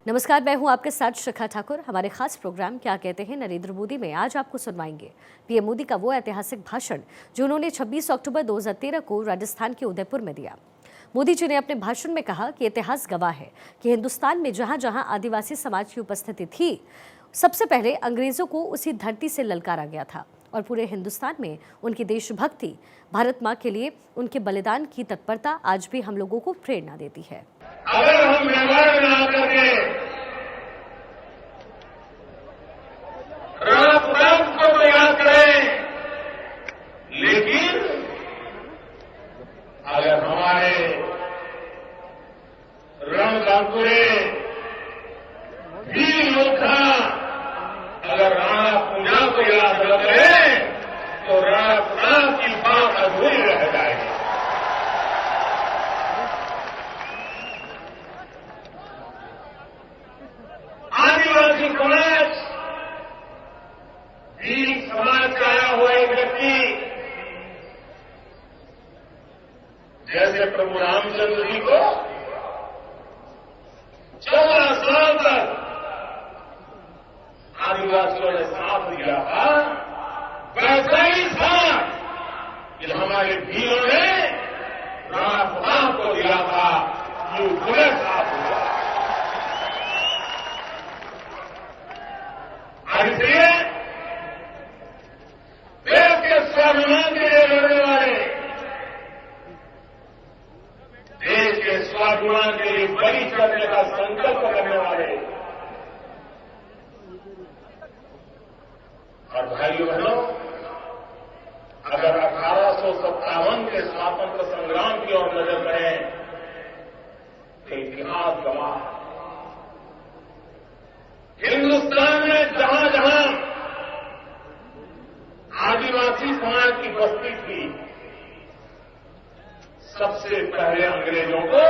नमस्कार, मैं हूं आपके साथ शिखा ठाकुर। हमारे खास प्रोग्राम क्या कहते हैं नरेंद्र मोदी में आज आपको सुनवाएंगे पीएम मोदी का वो ऐतिहासिक भाषण जो उन्होंने 26 अक्टूबर 2013 को राजस्थान के उदयपुर में दिया। मोदी जी ने अपने भाषण में कहा कि इतिहास गवाह है कि हिंदुस्तान में जहां जहां आदिवासी समाज की उपस्थिति थी, सबसे पहले अंग्रेजों को उसी धरती से ललकारा गया था और पूरे हिंदुस्तान में उनकी देशभक्ति, भारत माँ के लिए उनके बलिदान की तत्परता आज भी हम लोगों को प्रेरणा देती है। अगर हम व्यवहार में आकर के रात को तैयार करें, लेकिन अगर हमारे रणगांकुरे वीर योद्धा अगर राणा पूजा को याद न करें तो राणा प्रताप की बात अधूरी रह जाएगी। आदिवासी समाज, वीर समाज का आया हुआ एक व्यक्ति जैसे प्रभु रामचंद्र जी को 14 साल तक आदिवासियों ने साथ दिया था, वैसा ही साथ कि हमारे वीरों ने राणा प्रताप को दिया था, ये पूरे साथ हुआ। इसलिए देश के स्वाभिमान के लिए लड़ने वाले, देश के स्वाभिमान के लिए बलि चढ़ने का संकल्प करने वाले और भाइयों बहनों, अगर 1857 के स्वातंत्र संग्राम की ओर नजर करें तो इतिहास गवाह है। हिंदुस्तान में जहां जहां आदिवासी समाज की बस्ती थी, सबसे पहले अंग्रेजों को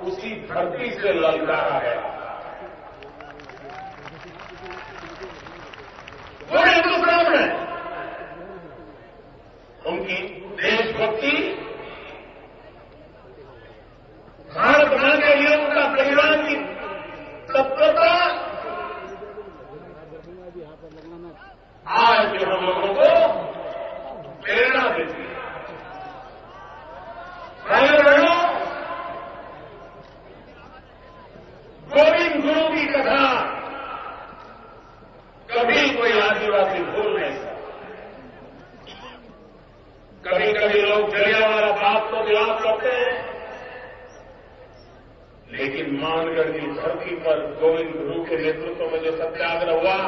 उसी धरती से ललकारा गया। पूरे हिंदुस्तान में उनकी देशभक्ति, भारत मां के लिए उनका बलिदान की तत्परता आज भी हम लोगों को प्रेरणा देती है। भाइयों बहनों, गोविंद गुरु की कथा कभी कोई आदिवासी भूल नहीं सकता। कभी कभी लोग जलियांवाला बाग को याद करते हैं, लेकिन मानगढ़ की धरती पर गोविंद गुरु के नेतृत्व में जो सत्याग्रह हुआ,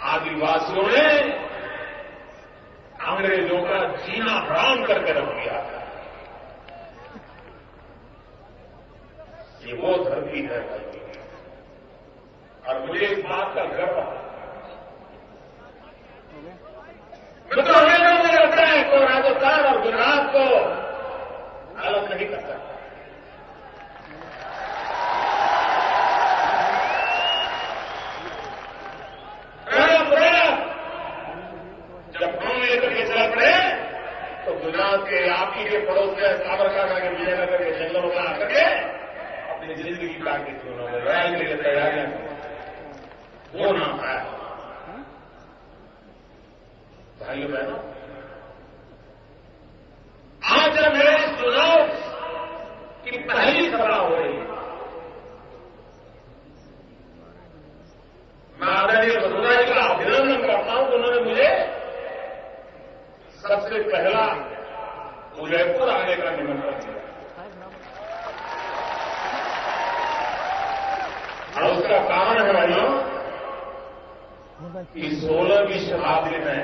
आदिवासियों ने अंग्रेजों का जीना हराम करके रख दिया था। ये वो धरती है और मुझे इस बात का गर्व है। तो हमें मुझे लगता है तो राजस्थान और गुजरात को अलग नहीं कर सकता। गुजरात के आप ही के पड़ोस में साबरकांठा के विजयनगर के जंगलों में आकर के अपनी जिंदगी काटी थी उन्होंने, लड़ाई के लिए तैयारियां की, वो ना पाया। भाइयों बहनों, आज जब मेरे चुनाव की पहली सभा हो रही है, मैं आदरणीय वसुंधरा जी का अभिनंदन करता हूं कि उन्होंने मुझे सबसे पहला उदयपुर आने का निमंत्रण दिया और उसका कारण है भाइयों कि 16वीं शताब्दी में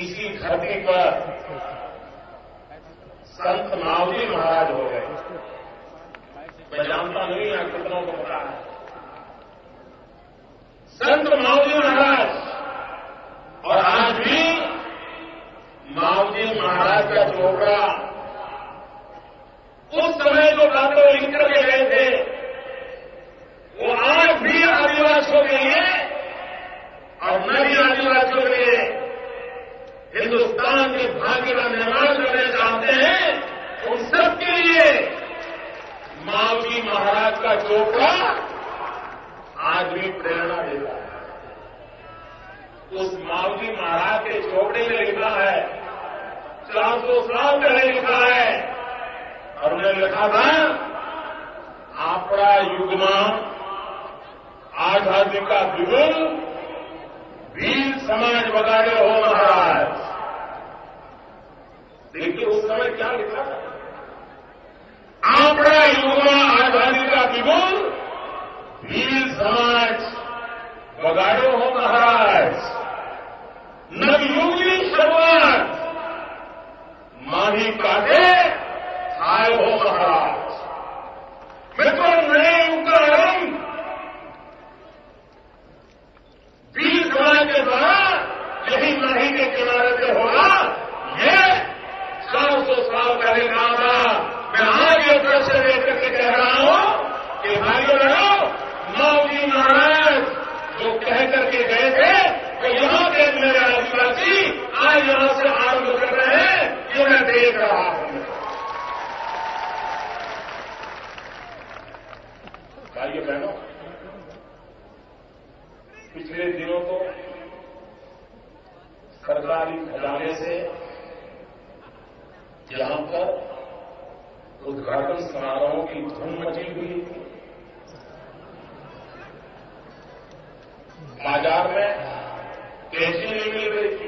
इसी धरती पर संत मावजी महाराज हो गए। मैं जानता नहीं यहां कितनों को पता है। संत मावजी महाराज, और आज भी मावजी महाराज का चोपड़ा उस समय जो बातें लिख करके गए थे, वो आज भी आदिवासियों के लिए और नई आदिवासियों के लिए हिंदुस्तान के भाग्य का निर्माण करना चाहते हैं, उन सबके लिए मावजी महाराज का चोपड़ा आज भी प्रेरणा देता है। उस मावजी महाराज के चोपड़े में लिखा है, 400 साल पहले लिखा है, और उन्होंने लिखा था, आपड़ा युग में आजादी का बिगुल वीर समाज बगाड़े हो महाराज। देखिए उस समय क्या लिखा था, आपड़ा युग में आजादी का बिगुल वीर समाज बगाड़ो हो महाराज। नवयुग की शुरुआत माही काटे आए हो महाराज। मित्रों, नए युग का आरंभ वीर समाज के द्वारा यही माही के किनारे से होगा। ये 400 साल पहले कहा था। मैं आज ये प्रश्न लेकर के कह रहा हूं कि भाइयों बहनों, मावजी महाराज जो कह करके गए थे, तो यहां के मेरे आदिवासी आज यहां से आरंभ कर रहे हैं, ये मैं देख रहा हूं। भाइयों बहनों, पिछले दिनों तो सरकारी खजाने से यहां पर उद्घाटन समारोहों की धूम मची हुई थी। बाजार में कैसी नहीं मिल रही थी।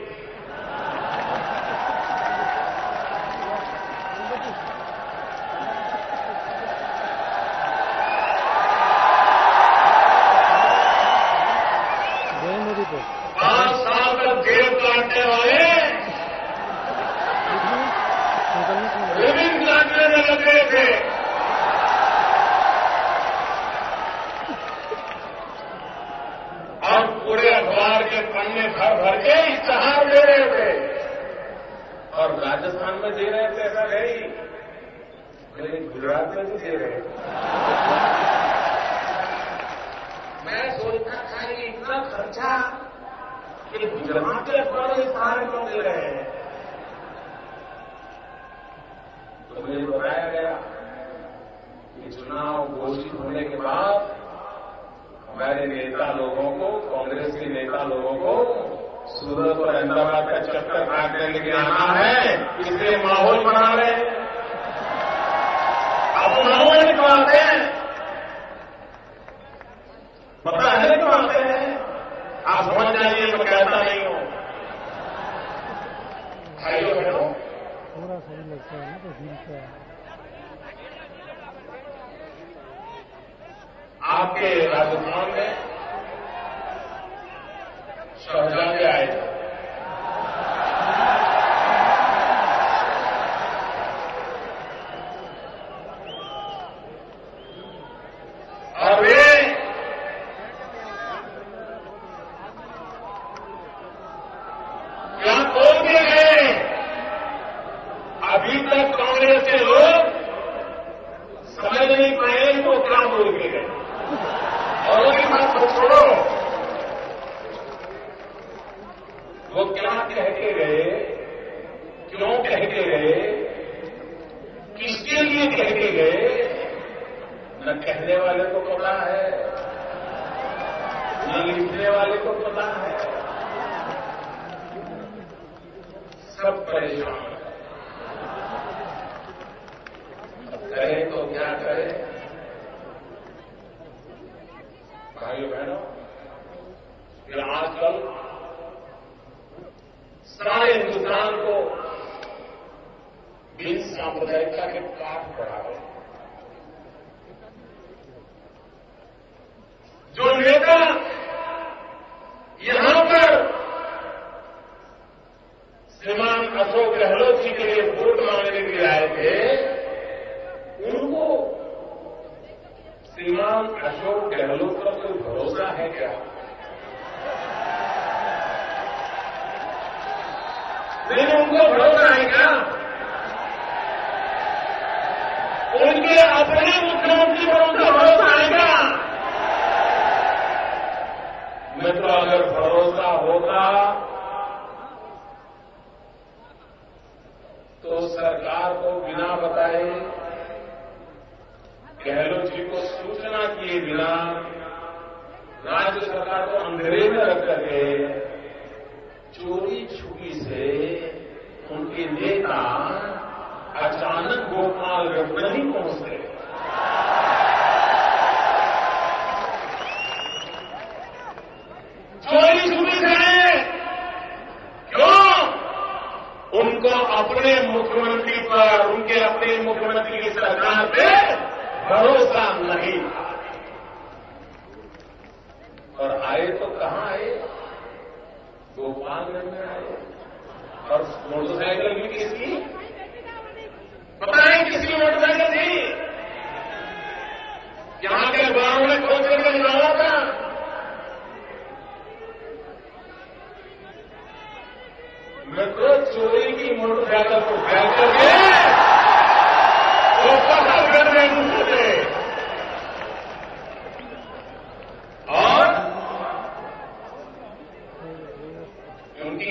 भर के इश्तेहार दे रहे थे, और राजस्थान में दे रहे थे ऐसा नहीं, लेकिन गुजरात में भी दे रहे थे। मैं सोचता था कि इतना खर्चा कि गुजरात के अखबार में इश्तेहार क्यों दे रहे हैं। तो मुझे बताया गया कि चुनाव घोषित होने के बाद हमारे नेता लोगों को, कांग्रेस के नेता लोगों को सूरत और अहमदाबाद का चक्कर काटने लेके आना है, इसलिए माहौल बना रहे हैं। आप माहौल नहीं बनाते हैं, पता है क्यों आते हैं? आप समझ जाइए, मैं कहता नहीं हूं। भाइयों बहनों, थोड़ा सही लगता है ना, तो दिल से आपके राजस्थान में शहजादे आए थे। और वे क्या बोल के गए? अभी तक कांग्रेस के लोग समझ नहीं पाए तो क्या बोल के गए। और उनकी बात को छोड़ो, वो क्या कह के गए, क्यों कह के गए, किसके लिए कह के गए, न कहने वाले को पता है, न लिखने वाले को पता है। सब परेशान है। अब करें तो क्या करें? भाइयों बहनों, ये आजकल सारे हिंदुस्तान को बिन सांप्रदायिकता के पाठ पढ़ा रहे हैं। जो नेता यहां पर श्रीमान अशोक गहलोत जी के लिए वोट मांगने के लिए आए थे, उनको श्रीमान अशोक गहलोत पर कोई भरोसा है क्या? लेकिन उनको भरोसा है क्या? उनके अपने मुख्यमंत्री पर उनका भरोसा है क्या? मित्रों, अगर भरोसा होता तो सरकार को बिना बताए गहलोत जी को सूचना किए बिना राज्य सरकार को अंधेरे में रख करके चोरी छुपी से उनके नेता अचानक गोपालगंज में नहीं पहुंच गए। चोरी छुपी से क्यों? उनको अपने मुख्यमंत्री पर, उनके अपने मुख्यमंत्री की सरकार पे भरोसा नहीं था। और आए तो कहां आए? गोपालगंज में आए। और मोटरसाइकिल भी किसकी? पता है किसकी मोटरसाइकिल थी? यहां के गांव में खोज करके निकाला था। मैं तो चोरी की मोटरसाइकिल को बैठ करके वो पकड़ करने दूसरे और उनकी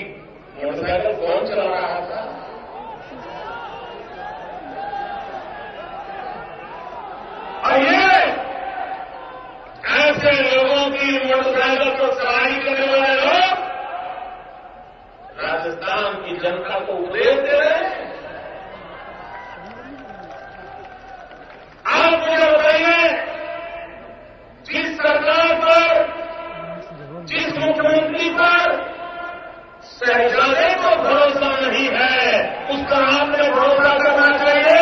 मोटरसाइकिल कौन चला रहा था? और ये ऐसे लोगों की मोटरसाइकिल को सवारी करने वाले लोग राजस्थान की जनता को उपदेश दे रहे हैं। आप मुझे बताइए, जिस सरकार पर, जिस मुख्यमंत्री पर शहजादे को भरोसा नहीं है, उस पर आपने भरोसा करना चाहिए।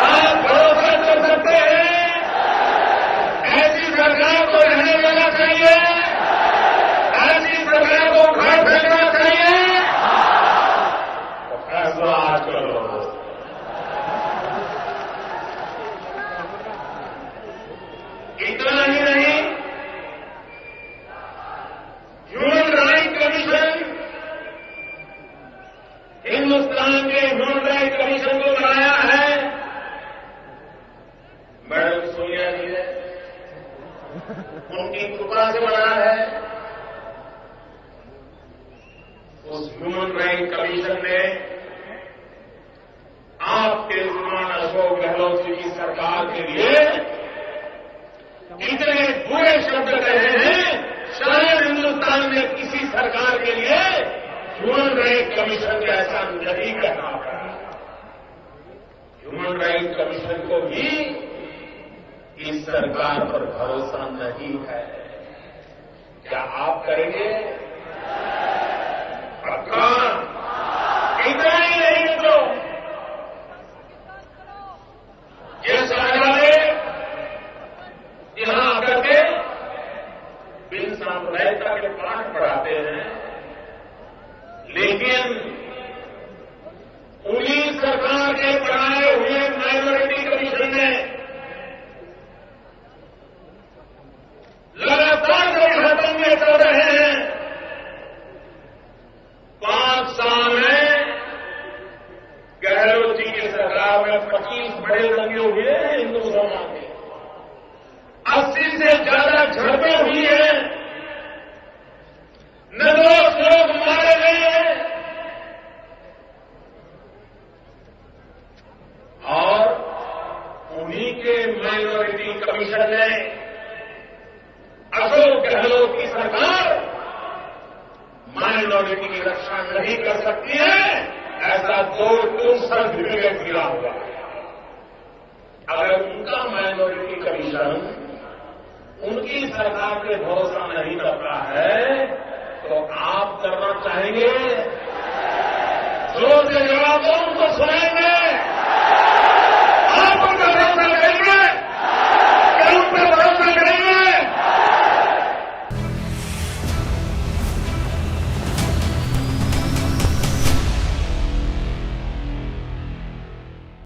आप भरोसा कर सकते हैं, ऐसी सरकार को रहने देना चाहिए, ऐसी सरकार को उखाड़ फेंकना चाहिए। तो फैसला आज करो। इतना ही नहीं, ह्यूमन राइट कमीशन, हिंदुस्तान के ह्यूमन राइट कमीशन को बनाया है मैडम सोनिया जी ने, उनकी कृपा से बना है। उस ह्यूमन राइट कमीशन ने आपके श्रीमान अशोक गहलोत जी की सरकार के लिए इतने बुरे शब्द कहे हैं, शायद हिंदुस्तान में किसी सरकार के लिए ह्यूमन राइट कमीशन ने ऐसा नहीं कहना पड़ा। ह्यूमन राइट कमीशन को भी इस सरकार पर भरोसा नहीं है। क्या आप करेंगे? पक्का? इतना ही नहीं तो ये शहजादे यहां आकर के बिन सांप्रदायिकता के पाठ पढ़ाते हैं, लेकिन उन्हीं सरकार के बनाए हुए माइनॉरिटी कमीशन ने लगातार जो दंगे चल रहे हैं, 5 साल में गहलोत जी की सरकार में 25 बड़े दंगे हुए हैं हिंदू मुसलमान के, 80 से ज्यादा झड़पें हुई हैं, निर्दोष लोग मारे गए हैं। और उन्हीं के माइनॉरिटी कमीशन ने अशोक गहलोत की सरकार माइनॉरिटी की रक्षा नहीं कर सकती है, ऐसा 2 सर्टिफिकेट दिया हुआ है। अगर उनका माइनॉरिटी कमीशन उनकी सरकार पे भरोसा नहीं करता है, तो आप करना चाहेंगे? जोर से जवाब दो, उनको सुनाएंगे।